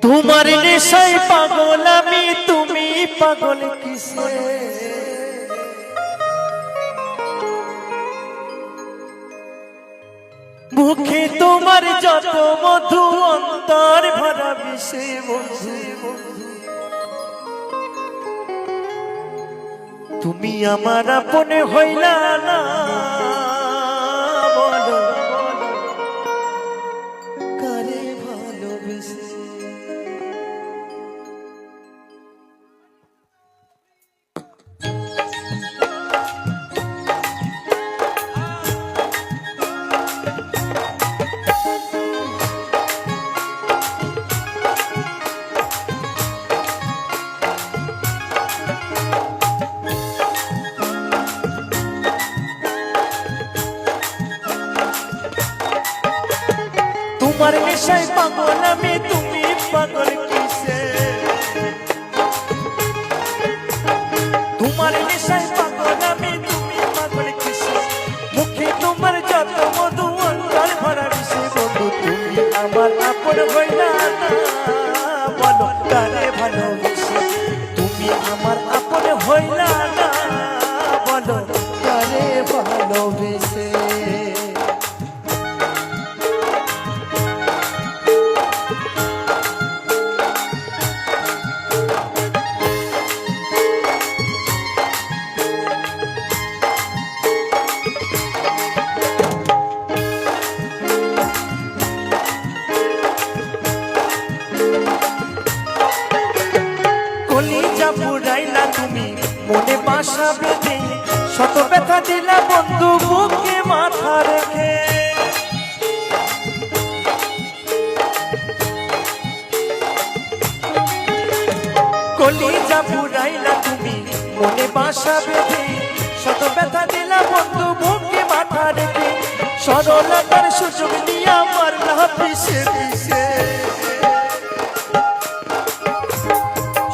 তোমার নেশায় পাগল আমি, তুমি পাগল কিসে? মুখে তোমার যত মধু, অন্তর ভরা বিষে বন্ধু। তুমি আমার আপন হইলা না, বলো কারে ভালোবেসে? তোমার নেশায় পাগল আমি, তুমি পাগল কিসে? তোমার নেশায় পাগল আমি, তুমি পাগল কিসে? মুখে তোমার যত মধু, অন্তর ভরা বিষে বন্ধু। তুমি আমার আপন হইলা না, বলো কারে ভালোবেসে? তুমি আমার আপন হইলা না, বলো কারে ভালোবেসে? কলিজা পুরাইলা তুমি মনে বাসা বেঁধে, শত ব্যথা দিলা বন্ধু বুকে মাথা রেখে। কলিজা পুরাইলা তুমি মনে বাসা বেঁধে, শত ব্যথা দিলা বন্ধু বুকে মাথা রেখে। সরলতার সুযোগ নিয়ে আমার না পিছে পিছে,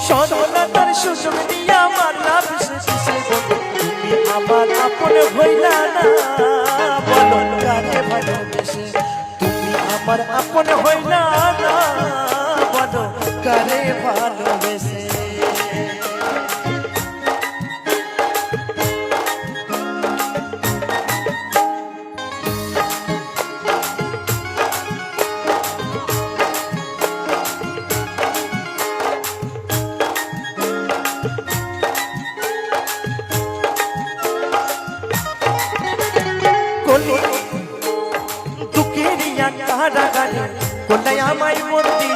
সরলতার সুযোগ নিয়ে আমার না পিছে পিছে বন্ধু। তুমি আমার আপন হইলা না, বলো কারে ভালোবেসে? তুমি আমার আপন হইলা না, বলো কারে ভালোবেসে? দুঃখের কারাগারে কোথায় আমায় বন্দি